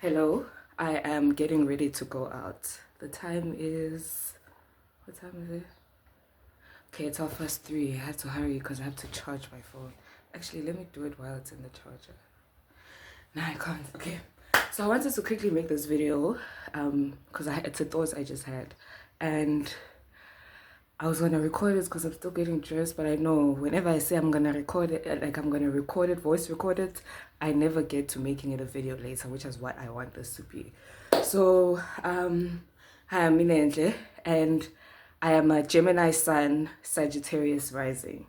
Hello, I am getting ready to go out. The time is, what time is it? Okay, it's 3:30. I have to hurry because I have to charge my phone. Actually, let me do it while it's in the charger. No, I can't. Okay. So I wanted to quickly make this video because it's a thought I just had. And I was gonna record it because I'm still getting dressed, but I know whenever I say I'm gonna record it, like I'm gonna record it, voice record it, I never get to making it a video later, which is what I want this to be. So, hi, I'm Minenhle, and I am a Gemini Sun, Sagittarius rising.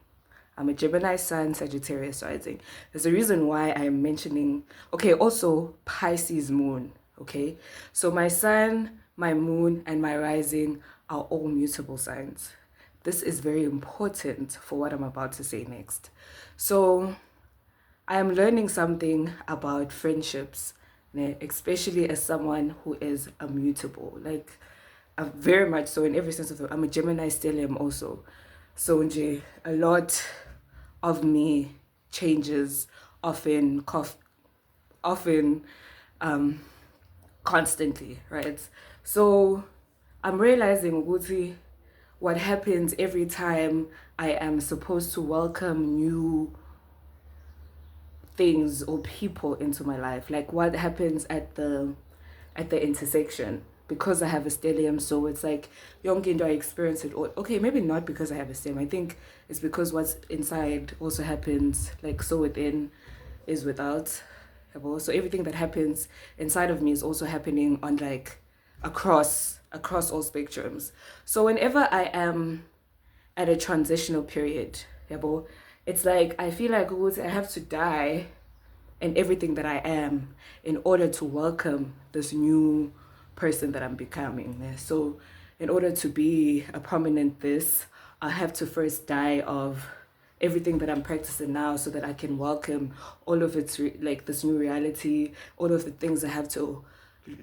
I'm a Gemini Sun, Sagittarius rising. There's a reason why I'm mentioning, okay, also Pisces moon, okay? So my sun, my moon, and my rising are all mutable signs. This is very important for what I'm about to say next. So I am learning something about friendships, especially as someone who is a mutable. Like, very much so in every sense of the I'm a Gemini stellium also. So nje, a lot of me changes often, often, constantly, right? So I'm realizing what happens every time I am supposed to welcome new things or people into my life, like what happens at the intersection, because I have a stellium. So it's like young into I experience it, or okay, maybe not because I have a stem. I think it's because what's inside also happens, like so within is without. So everything that happens inside of me is also happening on like across all spectrums. So whenever I am at a transitional period, it's like I feel like I have to die and everything that I am in order to welcome this new person that I'm becoming. So in order to be a prominent this, I have to first die of everything that I'm practicing now so that I can welcome all of its like this new reality, all of the things I have to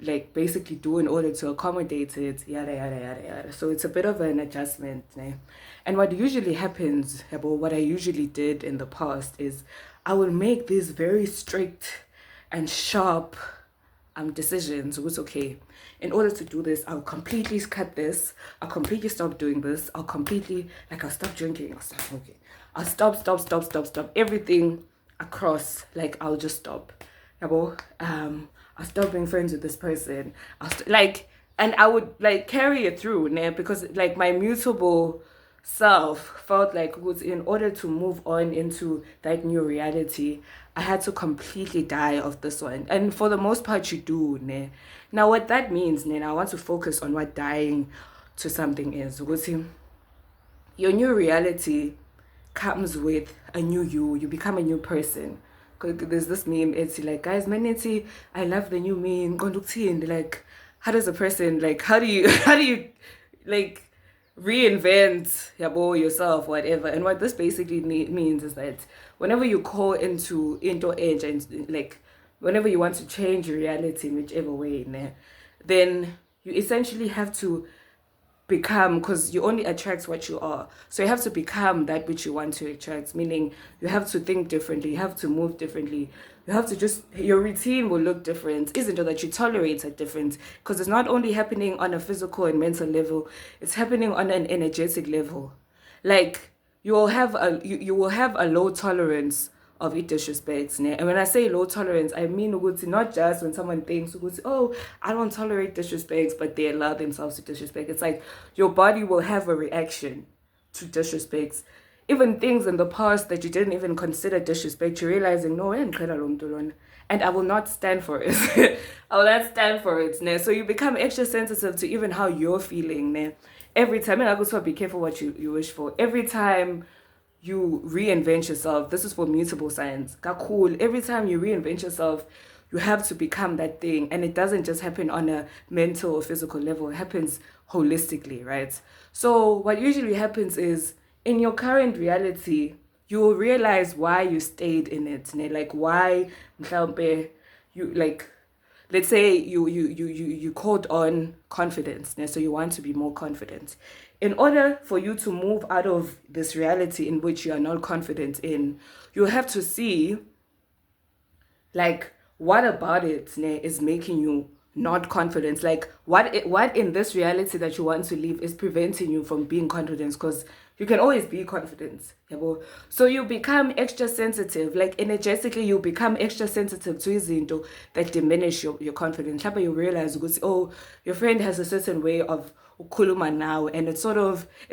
like basically do in order to accommodate it, yada yada yada yada. So it's a bit of an adjustment, né? And what usually happens, what I usually did in the past is I will make these very strict and sharp decisions. It was okay. In order to do this, I'll completely cut this. I'll completely stop doing this. I'll stop drinking. I'll stop smoking. I'll stop everything across. Like I'll just stop. I'll stop being friends with this person. And I would like carry it through, né? Because like my mutable self felt like was in order to move on into that new reality, I had to completely die of this one. And for the most part, you do, né? Now, what that means, né? Now I want to focus on what dying to something is. Your new reality comes with a new you. You become a new person. Cause there's this meme. It's like, guys, manity, I love the new me. And like, how does a person like? How do you how do you like reinvent yourself, whatever? And what this basically means is that whenever you call into age and like whenever you want to change your reality in whichever way, then you essentially have to become, because you only attract what you are, so you have to become that which you want to attract, meaning you have to think differently, you have to move differently, you have to just your routine will look different, isn't it, that you tolerate are different, because it's not only happening on a physical and mental level, it's happening on an energetic level. Like you will have a low tolerance of it disrespects, ne? And when I say low tolerance, I mean not just when someone thinks, oh, I don't tolerate disrespects, but they allow themselves to disrespect. It's like your body will have a reaction to disrespects. Even things in the past that you didn't even consider disrespect, you're realizing, no, and I will not stand for it. I will not stand for it, ne? So you become extra sensitive to even how you're feeling, ne? Every time, and I also be careful what you wish for. Every time you reinvent yourself, this is for mutable signs. Cool. Every time you reinvent yourself, you have to become that thing. And it doesn't just happen on a mental or physical level, it happens holistically, right? So what usually happens is in your current reality, you will realize why you stayed in it. Like why you like, let's say you called on confidence, so you want to be more confident. In order for you to move out of this reality in which you are not confident in, you have to see like what about it ne, is making you not confident? Like what in this reality that you want to live is preventing you from being confident? Because you can always be confident. Yabo. So you become extra sensitive, like energetically you become extra sensitive to izinto that diminish your confidence. Mhlawumbe you realize ukuthi, oh, your friend has a certain way of ukhuluma now, and it's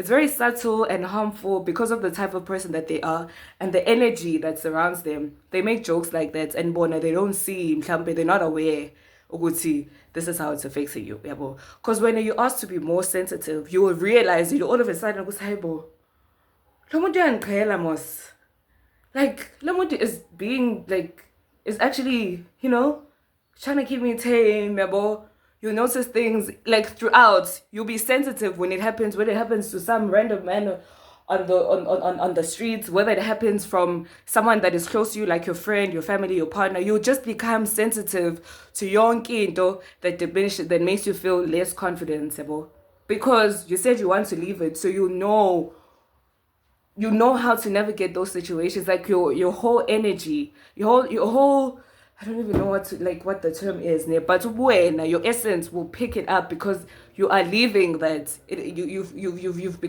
very subtle and harmful because of the type of person that they are and the energy that surrounds them. They make jokes like that, and bona they don't see mhlawumbe, they're not aware ukuthi this is how it's affecting you, yabo. Because when you're asked to be more sensitive, you will realize, all of a sudden ukuthi, hey bo, lo muntu uyangiqhela mos. Like lo muntu is being like, is actually, trying to keep me tame, yabo. You notice things like throughout. You'll be sensitive when it happens to some random man on the streets, whether it happens from someone that is close to you, like your friend, your family, your partner. You'll just become sensitive to yonke into that diminishes, that makes you feel less confident, yabo. Because you said you want to leave it, so you know how to navigate those situations. Like your whole energy, your whole I don't even know what the term is, but when your essence will pick it up because you are leaving that you've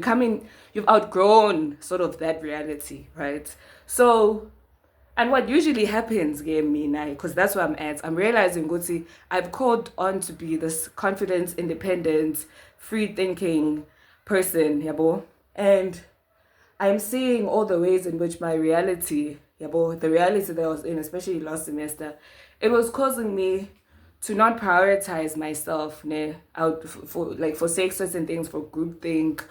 outgrown sort of that reality, right? So, and what usually happens, because that's where I'm at. I'm realizing, Guti, I've called on to be this confident, independent, free thinking person, yabo, and I'm seeing all the ways in which my reality, the reality that I was in, especially last semester, it was causing me to not prioritize myself, out for sake certain things, for groupthink,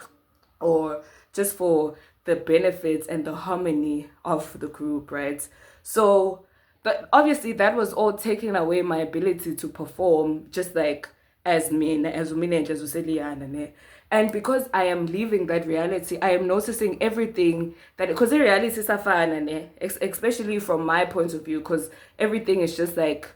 or just for the benefits and the harmony of the group, right? So, but obviously that was all taking away my ability to perform, just like as me, as Umine and Jesuseliana. And because I am leaving that reality, I am noticing everything that, because the reality is fun, especially from my point of view, because everything is just like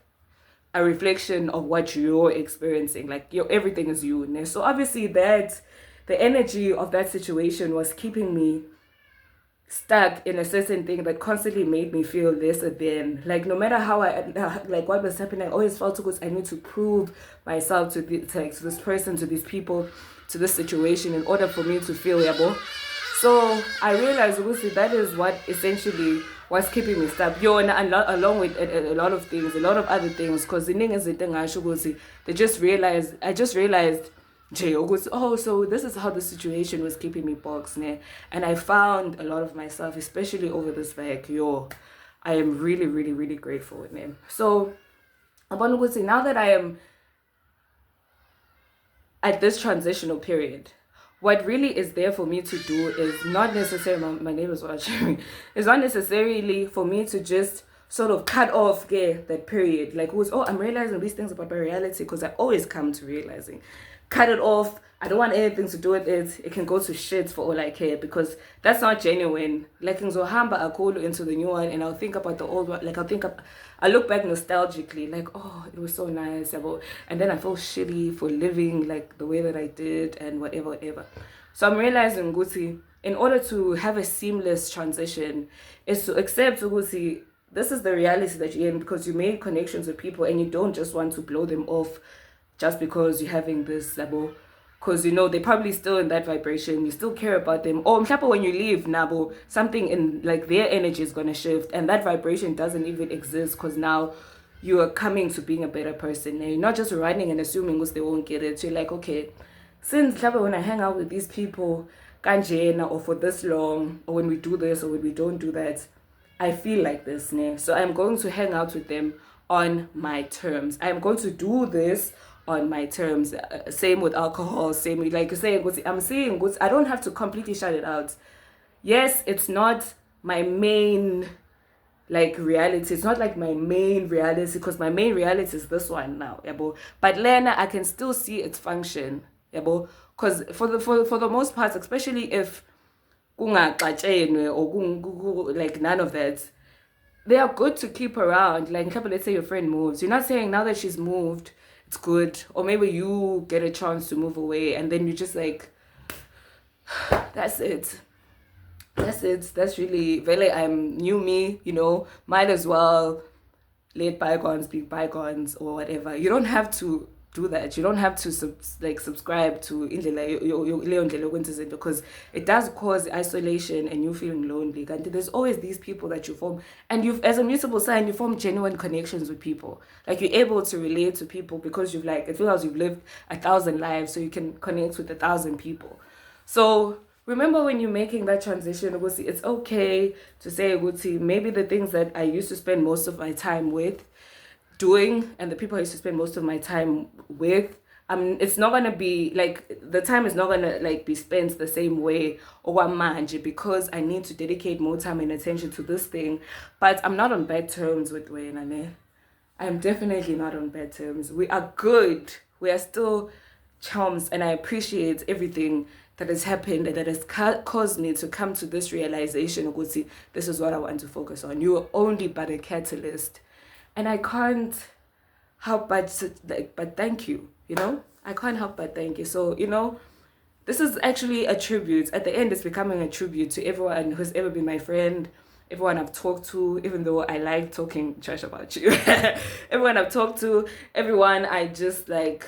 a reflection of what you're experiencing. Like everything is you. So obviously that the energy of that situation was keeping me stuck in a certain thing that constantly made me feel lesser than. Like no matter how like what was happening, I always felt because I need to prove myself to this person, to these people, to this situation in order for me to feel yabo. So I realized that is what essentially was keeping me stuck. Along with a lot of things, a lot of other things, because the thing is the thing I just realized oh, so this is how the situation was keeping me boxed, ne? And I found a lot of myself, especially over this I am really, really, really grateful with him. So now that I am at this transitional period, what really is there for me to do is not necessarily, my neighbors watching, it's not necessarily for me to just sort of cut off that period. Like, I'm realizing these things about my reality, because I always come to realizing. Cut it off. I don't want anything to do with it. It can go to shit for all I care, because that's not genuine. Like, I'll go into the new one and I'll think about the old one. Like, I'll look back nostalgically, like, oh, it was so nice. And then I feel shitty for living like the way that I did and whatever. So I'm realizing, Guti, in order to have a seamless transition, is to accept, Guti, this is the reality that you're in, because you made connections with people and you don't just want to blow them off just because you're having this level, because they're probably still in that vibration, you still care about them. Or when you leave nabo, something in like their energy is gonna shift, and that vibration doesn't even exist, because now you are coming to being a better person, and you're not just running and assuming they won't get it. So you're like, okay, since when I hang out with these people kanjena, or for this long, or when we do this or when we don't do that, I feel like this, so I'm going to hang out with them on my terms. I'm going to do this on my terms. Same with alcohol, same with, like you say, I'm saying I don't have to completely shut it out. Yes, it's not my main reality. It's not like my main reality, because my main reality is this one now, yabo. But Lena, I can still see its function, yabo. Because for the most part, especially if or like none of that, they are good to keep around. Like, let's say your friend moves. You're not saying now that she's moved, it's good. Or maybe you get a chance to move away and then you just like, that's it. That's really, really, I'm new me, might as well let bygones be bygones or whatever. You don't have to do that. You don't have to subscribe to indlela leyo ndlela yokwenza izinto, because it does cause isolation and you feeling lonely. And there's always these people that you form, and you've, as a mutable sign, you form genuine connections with people. Like you're able to relate to people because you've like, it feels like you've lived 1,000 lives, so you can connect with 1,000 people. So remember when you're making that transition, it's okay to say maybe the things that I used to spend most of my time with doing and the people I used to spend most of my time with, it's not gonna be like, the time is not gonna like be spent the same way or manje, because I need to dedicate more time and attention to this thing. But I'm not on bad terms with Wayne. I'm definitely not on bad terms. We are good. We are still chums, and I appreciate everything that has happened and that has caused me to come to this realization of this is what I want to focus on. You are only but a catalyst, and I can't help but thank you. I can't help but thank you. So this is actually a tribute. At the end, it's becoming a tribute to everyone who's ever been my friend, everyone I've talked to, even though I like talking trash about you. Everyone I've talked to, everyone I just like,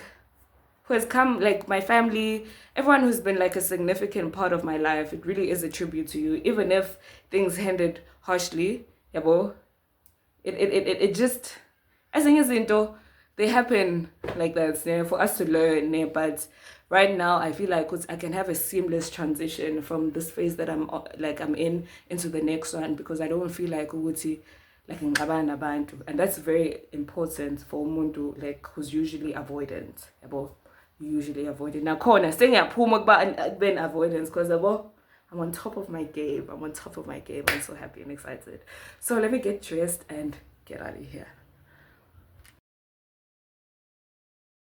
who has come, like my family, everyone who's been like a significant part of my life. It really is a tribute to you, even if things ended harshly. Yabo, it just, as in they happen like that, for us to learn. But right now I feel like I can have a seamless transition from this phase that I'm in into the next one, because I don't feel like ukuthi like ngixabana nabantu, and that's very important for umuntu like who's usually avoidant. Usually avoidant. Now khona sengiyaphuma kuba ben avoidance, because I'm on top of my game. I'm so happy and excited. So let me get dressed and get out of here.